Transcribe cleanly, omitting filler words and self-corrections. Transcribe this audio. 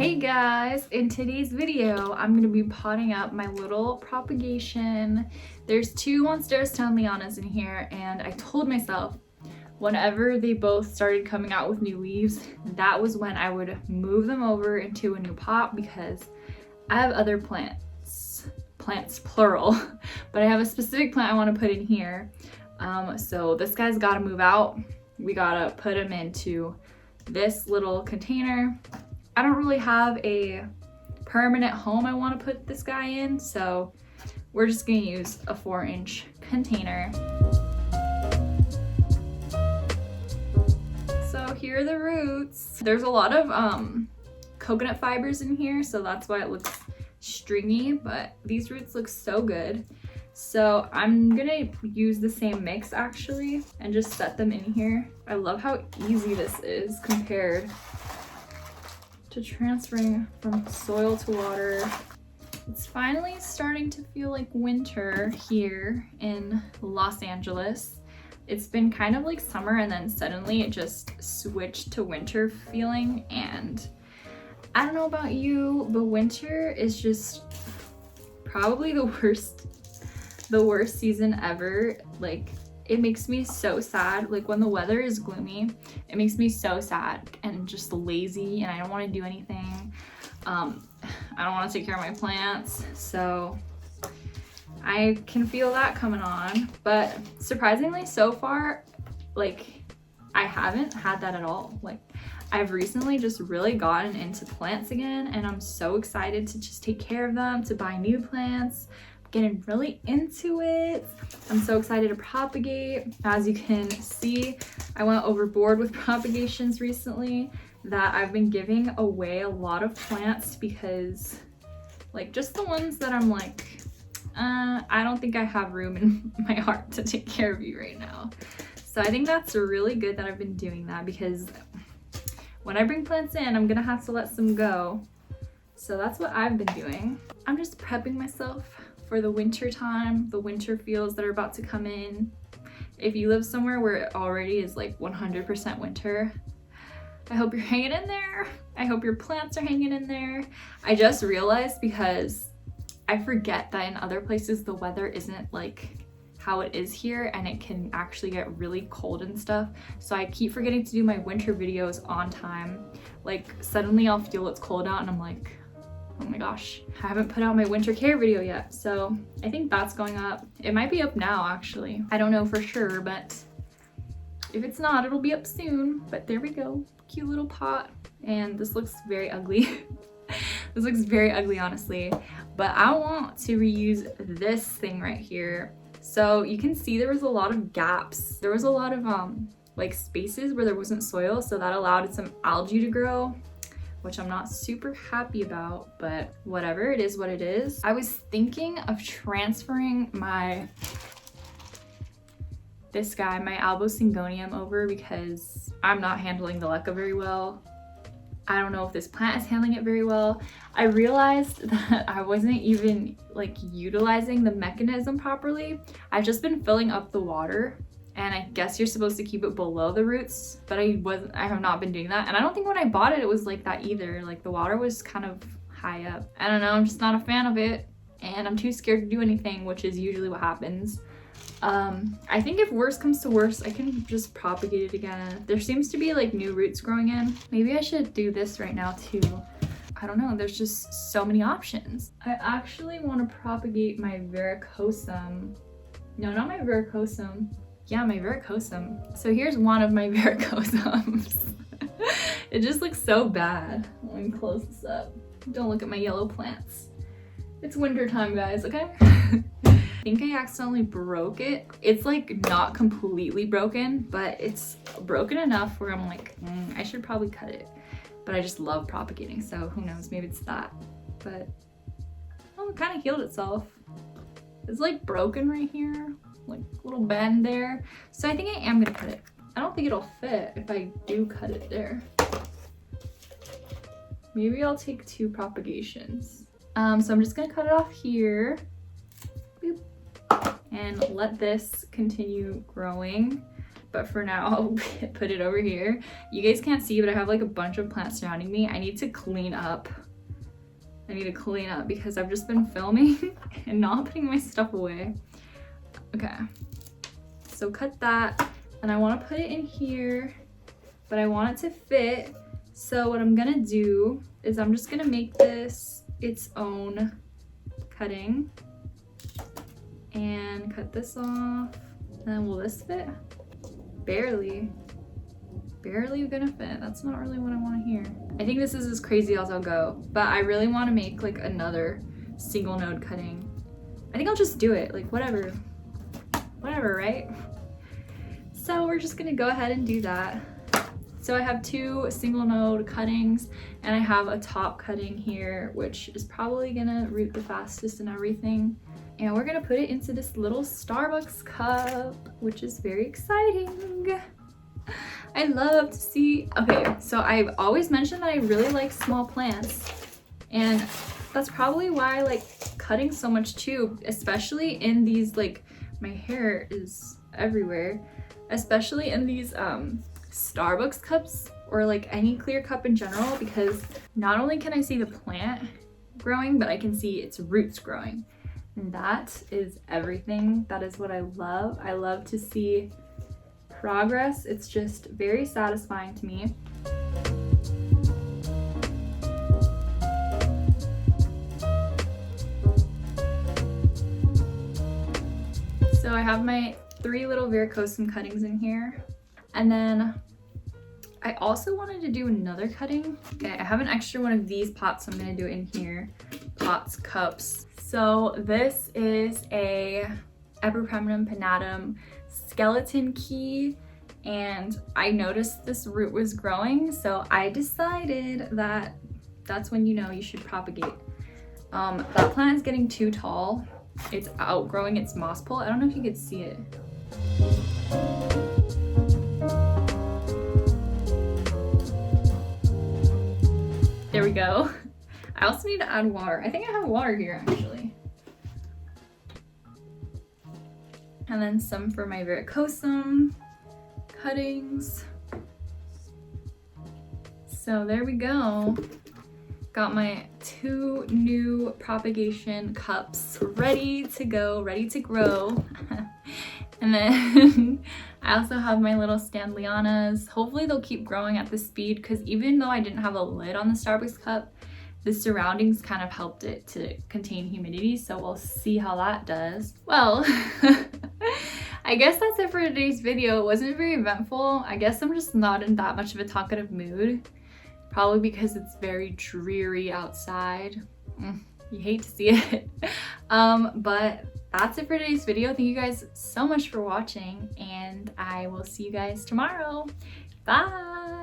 Hey guys, in today's video I'm going to be potting up my little propagation. There's two Monstera standleyanas in here, and I told myself whenever they both started coming out with new leaves, that was when I would move them over into a new pot, because I have other plants plural, but I have a specific plant I want to put in here. So this guy's got to move out. We gotta put him into this little container. I don't really have a permanent home I want to put this guy in, so we're just gonna use a 4-inch container. So here are the roots. There's a lot of coconut fibers in here, so that's why it looks stringy, but these roots look so good. So I'm gonna use the same mix actually and just set them in here. I love how easy this is compared to transferring from soil to water. It's finally starting to feel like winter here in Los Angeles. It's been kind of like summer, and then suddenly it just switched to winter feeling, and I don't know about you, but winter is just probably the worst season ever. Like, it makes me so sad. Like, when the weather is gloomy, it makes me so sad and just lazy, and I don't want to do anything. I don't want to take care of my plants, so I can feel that coming on. But surprisingly, so far, like, I haven't had that at all. Like, I've recently just really gotten into plants again, and I'm so excited to just take care of them, to buy new plants. Getting really into it. I'm so excited to propagate. As you can see, I went overboard with propagations recently, that I've been giving away a lot of plants because, like, just the ones that I'm like, I don't think I have room in my heart to take care of you right now. So I think that's really good that I've been doing that, because when I bring plants in, I'm gonna have to let some go. So that's what I've been doing. I'm just prepping myself for the winter time, the winter feels that are about to come in. If you live somewhere where it already is like 100% winter, I hope you're hanging in there. I hope your plants are hanging in there. I just realized, because I forget that in other places the weather isn't like how it is here, and it can actually get really cold and stuff. So I keep forgetting to do my winter videos on time. Like, suddenly I'll feel it's cold out and I'm like, oh my gosh, I haven't put out my winter care video yet. So I think that's going up. It might be up now actually. I don't know for sure, but if it's not, it'll be up soon. But there we go, cute little pot. And this looks very ugly. This looks very ugly, honestly. But I want to reuse this thing right here. So you can see there was a lot of gaps. There was a lot of like spaces where there wasn't soil, so that allowed some algae to grow, which I'm not super happy about, but whatever, it is what it is. I was thinking of transferring this guy, my Albosingonium, over, because I'm not handling the leca very well. I don't know if this plant is handling it very well. I realized that I wasn't even like utilizing the mechanism properly. I've just been filling up the water, and I guess you're supposed to keep it below the roots, but I have not been doing that. And I don't think when I bought it, it was like that either. Like, the water was kind of high up. I don't know, I'm just not a fan of it, and I'm too scared to do anything, which is usually what happens. I think if worse comes to worse, I can just propagate it again. There seems to be like new roots growing in. Maybe I should do this right now too. I don't know, there's just so many options. I actually want to propagate my verrucosum. No, not my verrucosum. Yeah, my verrucosum. So here's one of my verrucosums. It just looks so bad. Let me close this up. Don't look at my yellow plants. It's winter time, guys, okay? I think I accidentally broke it. It's like not completely broken, but it's broken enough where I'm like, I should probably cut it. But I just love propagating, so who knows, maybe it's that. But, oh, it kind of healed itself. It's like broken right here, like a little bend there. So I think I am gonna cut it. I don't think it'll fit if I do cut it there. Maybe I'll take 2 propagations. So I'm just gonna cut it off here. Boop. And let this continue growing. but for now I'll put it over here. You guys can't see, but I have like a bunch of plants surrounding me. I need to clean up. Because I've just been filming and not putting my stuff away. Okay, so cut that, and I want to put it in here, but I want it to fit. So what I'm gonna do is I'm just gonna make this its own cutting and cut this off. And then will this fit? Barely gonna fit. That's not really what I want to hear. I think this is as crazy as I'll go, but I really want to make like another single node cutting. I think I'll just do it, like whatever, right? So we're just gonna go ahead and do that. So I have 2 single node cuttings, and I have a top cutting here, which is probably gonna root the fastest and everything. And we're gonna put it into this little Starbucks cup, which is very exciting. I love to see. Okay, so I've always mentioned that I really like small plants, and that's probably why I like cutting so much too, especially in these, like, my hair is everywhere, especially in these Starbucks cups, or like any clear cup in general, because not only can I see the plant growing, but I can see its roots growing, and that is everything. That is what I love. I love to see progress. It's just very satisfying to me. So I have my 3 little verrucosum cuttings in here, and then I also wanted to do another cutting. Okay, I have an extra one of these pots, so I'm gonna do it in here. Pots, cups. So this is a Epipremnum pinnatum skeleton key, and I noticed this root was growing, so I decided that that's when you know you should propagate. That plant is getting too tall. It's outgrowing its moss pole. I don't know if you could see it. There we go. I also need to add water. I think I have water here actually. And then some for my verrucosum cuttings. So there we go. Got my 2 new propagation cups ready to go, ready to grow. And then I also have my little standleyanas. Hopefully they'll keep growing at this speed, because even though I didn't have a lid on the Starbucks cup, the surroundings kind of helped it to contain humidity, so we'll see how that does. Well, I guess that's it for today's video. It wasn't very eventful. I guess I'm just not in that much of a talkative mood. Probably because it's very dreary outside. You hate to see it. But that's it for today's video. Thank you guys so much for watching, and I will see you guys tomorrow. Bye!